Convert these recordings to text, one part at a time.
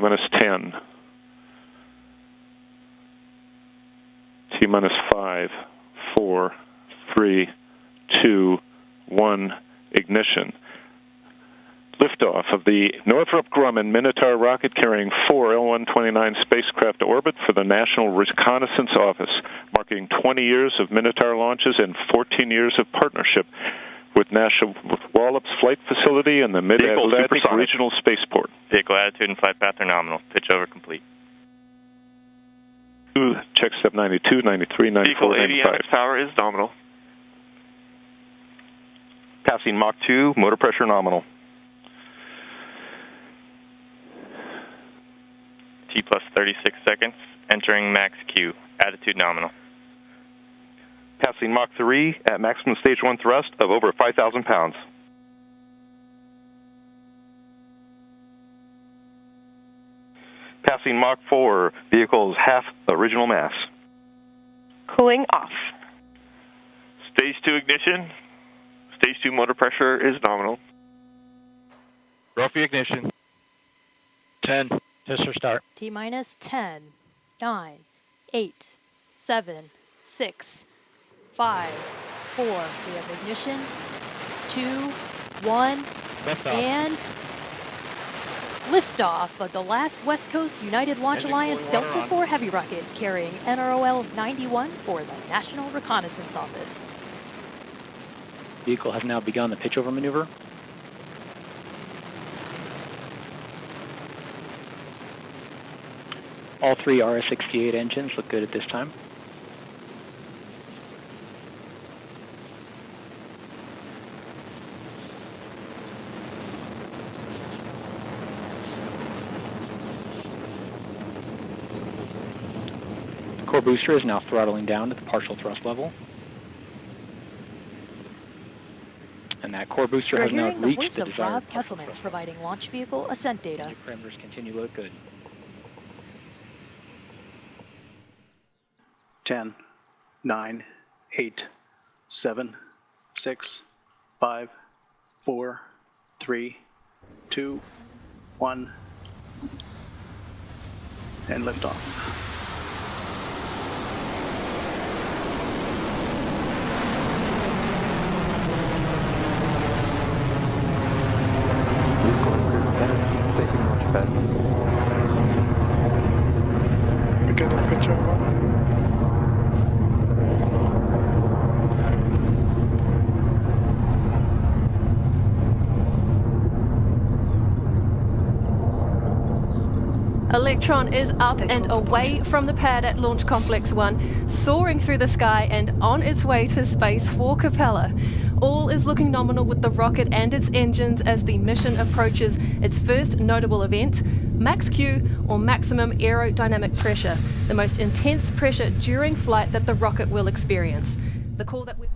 minus 10. T minus 5, 4, 3, 2, 1, ignition. Liftoff of the Northrop Grumman Minotaur rocket carrying 4 L-129 spacecraft to orbit for the National Reconnaissance Office, marking 20 years of Minotaur launches and 14 years of partnership with National Wallops Flight Facility and the Mid-Atlantic Regional Spaceport. Vehicle attitude and flight path are nominal. Pitch over complete. Check step 92, 93, 94, Vehicle 95. power is nominal. Passing Mach 2, motor pressure nominal. T plus 36 seconds. Entering max Q. Attitude nominal. Passing Mach 3 at maximum stage 1 thrust of over 5,000 pounds. Passing Mach 4, vehicle's half original mass. Cooling off. Stage 2 ignition. Stage 2 motor pressure is nominal. Trophy ignition. 10. Tester start. T minus 10, 9, 8, 7, 6, 5, 4. We have ignition. 2, 1, and liftoff of the last West Coast United Launch Alliance Delta IV Heavy rocket carrying NROL-91 for the National Reconnaissance Office. Vehicle has now begun the pitch over maneuver. All 3 RS-68 engines look good at this time. The core booster is now throttling down to the partial thrust level. And that core booster has now reached the desired Rob Kesselman providing launch vehicle ascent data. Parameters continue to look good. 10, 9, 8, 7, 6, 5, 4, 3, 2, 1, and liftoff. Vehicle is cleared to pad. Safety launch pad. Beginning pitch over. Electron is up and away from the pad at Launch Complex 1, soaring through the sky and on its way to space for Capella. All is looking nominal with the rocket and its engines as the mission approaches its first notable event, max Q, or maximum aerodynamic pressure, the most intense pressure during flight that the rocket will experience. The call that we...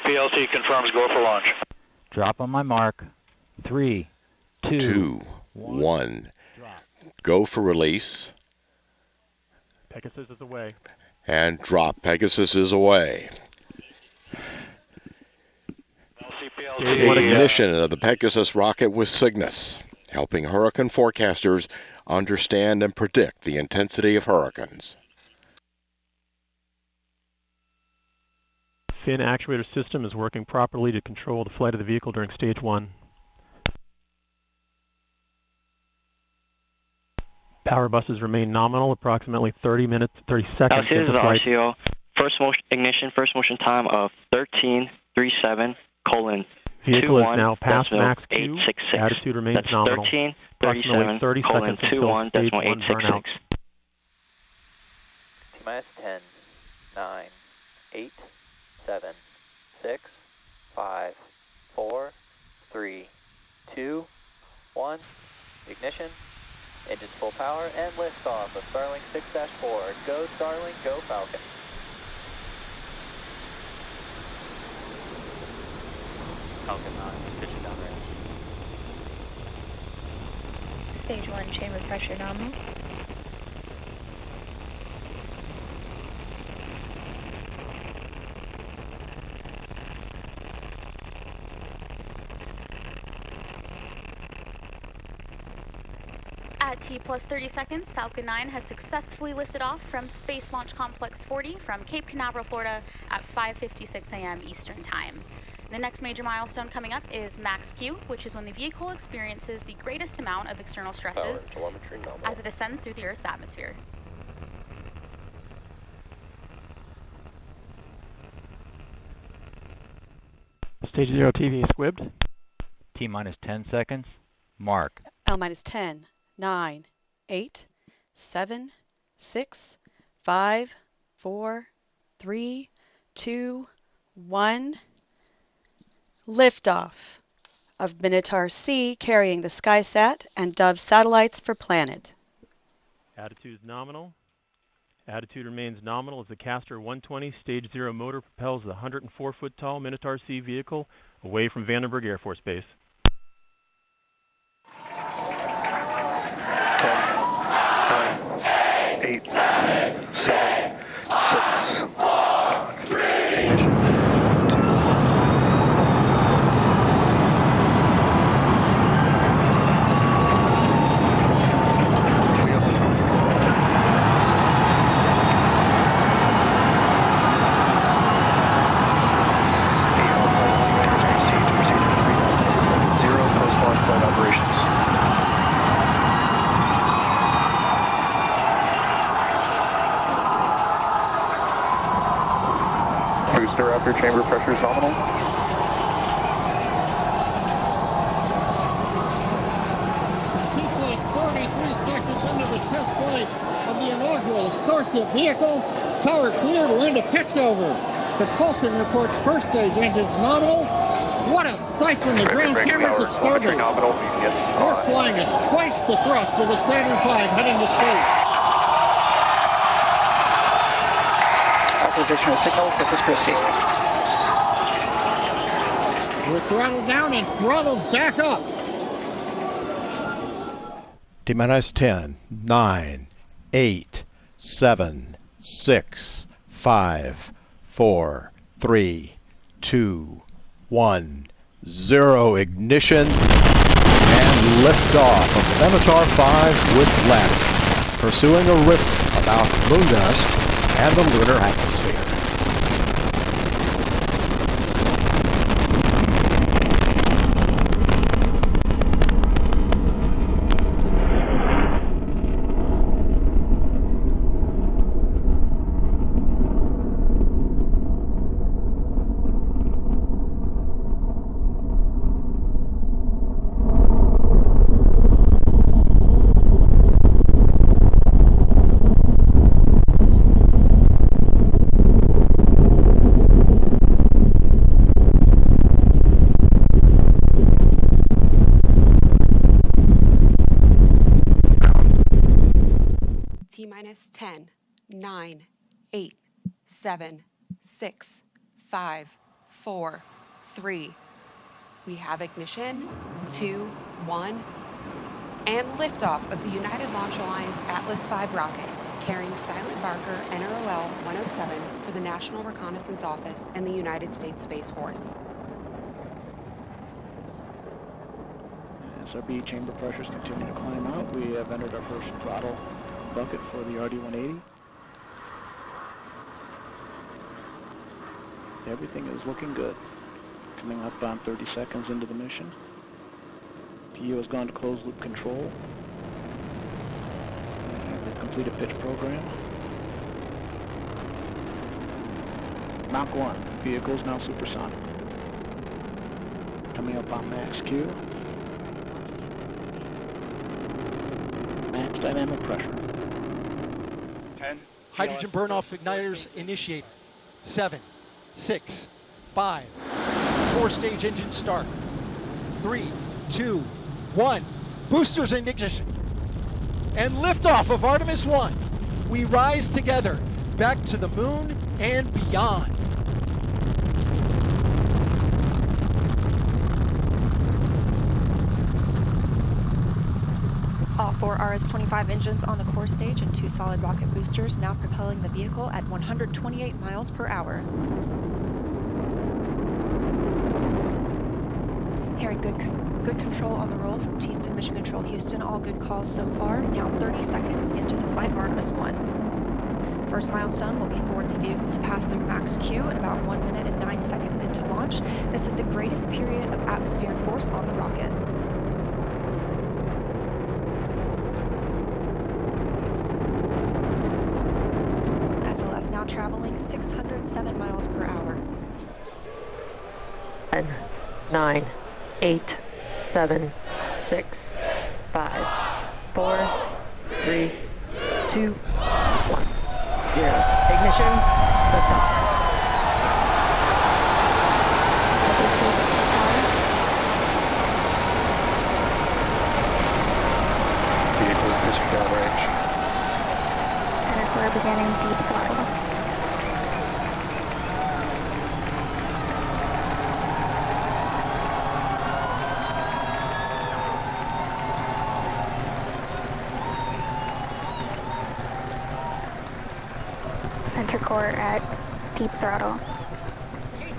PLT confirms go for launch. Drop on my mark. 3, 2, 1. Go for release. Pegasus is away. And drop. Pegasus is away. Ignition of the Pegasus rocket with Cygnus, helping hurricane forecasters understand and predict the intensity of hurricanes. Fin actuator system is working properly to control the flight of the vehicle during stage 1. Power buses remain nominal, approximately 30 seconds into flight. RCO. First motion time of 13:37:21. Vehicle is now past max Q. Attitude remains nominal. Approximately 30 seconds until stage 1 burnout. T-minus 10, 9, 8, 7, 6, 5, 4, 3, 2, 1, ignition, Engines full power and liftoff of Starlink 6-4. Go Starlink, go Falcon. Falcon 9, pitching down range. Stage 1, chamber pressure nominal. At T plus 30 seconds, Falcon 9 has successfully lifted off from Space Launch Complex 40 from Cape Canaveral, Florida at 5:56 a.m. Eastern Time. The next major milestone coming up is max Q, which is when the vehicle experiences the greatest amount of external stresses as it ascends through the Earth's atmosphere. Stage 0 TV squibbed. T minus 10 seconds. Mark. L minus 10, 9, 8, 7, 6, 5, 4, 3, 2, 1. Liftoff of Minotaur-C carrying the SkySat and Dove satellites for Planet. Attitude is nominal. Attitude remains nominal as the Castor 120 Stage 0 motor propels the 104-foot tall Minotaur-C vehicle away from Vandenberg Air Force Base. 8, 7, 6, 5, 3, 2. Chamber pressure is nominal. T plus 43 seconds into the test flight of the inaugural Starship vehicle. Tower clear to end a pitch over. Propulsion reports first stage engines nominal. What a sight from the ground cameras at Starbase. We're flying at twice the thrust of the Saturn V heading to space. Acquisition of signal, surface proceed. We're throttled down and throttled back up. T minus 10, 9, 8, 7, 6, 5, 4, 3, 2, 1, 0. Ignition and liftoff of the Minotaur V with Lattice, pursuing a rift about moon dust and the lunar atmosphere. Minus 10, 9, 8, 7, 6, 5, 4, 3. We have ignition, 2, 1, and liftoff of the United Launch Alliance Atlas V rocket, carrying Silent Barker NROL 107 for the National Reconnaissance Office and the United States Space Force. SRB chamber pressures continue to climb out. We have entered our first throttle bucket for the RD-180. Everything is looking good. Coming up on 30 seconds into the mission. PU has gone to closed loop control. We've completed pitch program. Mach 1. Vehicle is now supersonic. Coming up on max Q. Max dynamic pressure. 10. Hydrogen burn-off igniters initiate. 7, 6, 5. 4-stage engine start. 3, 2, 1. Boosters in ignition. and liftoff of Artemis 1. We rise together back to the moon and beyond. All 4 RS-25 engines on the core stage and 2 solid rocket boosters now propelling the vehicle at 128 miles per hour. Hearing good control on the roll from teams in Mission Control Houston. All good calls so far. Now 30 seconds into the flight of Artemis 1. First milestone will be for the vehicle to pass through max Q at about 1 minute and 9 seconds into launch. This is the greatest period of atmospheric force on the rocket. SLS now traveling 607 miles per hour. 10, 9, 8, 7, 6, 5, 4, 3, 2, 1, 0. Ignition, liftoff. Vehicles pitching downrange. And we're beginning deep throttle. Center core at deep throttle.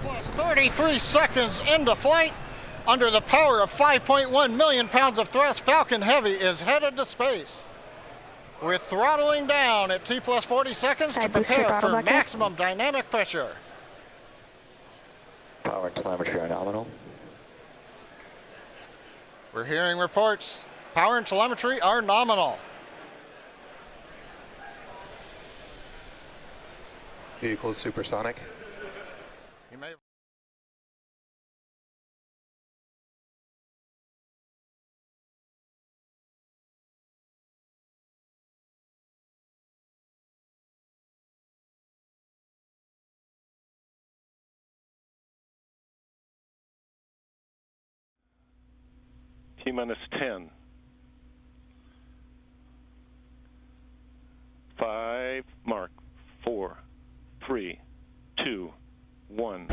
Plus 33 seconds into flight. Under the power of 5.1 million pounds of thrust, Falcon Heavy is headed to space. We're throttling down at T plus 40 seconds to prepare for maximum dynamic pressure. Power and telemetry are nominal. We're hearing reports. Power and telemetry are nominal. Vehicle is supersonic. You may T-minus 10. 5, mark, 4, 3, 2, 1.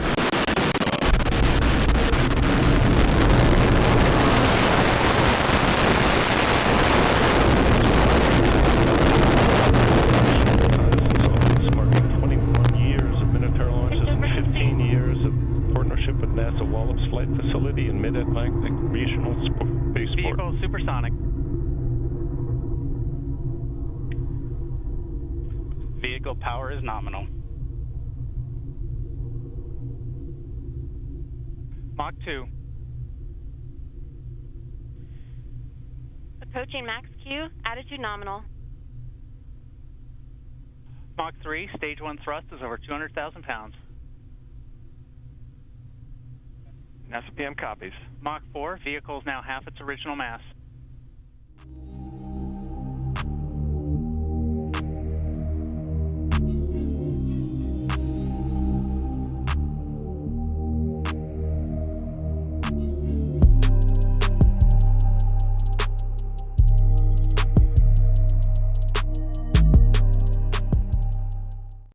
Marking 21 years of Minotaur launches and 15 years of partnership with NASA Wallops Flight Facility and Mid-Atlantic Regional Spaceport. Vehicle supersonic. Vehicle power is nominal. Mach 2. Approaching max Q, attitude nominal. Mach 3, stage 1 thrust is over 200,000 pounds. NASA PM copies. Mach 4, vehicle is now half its original mass.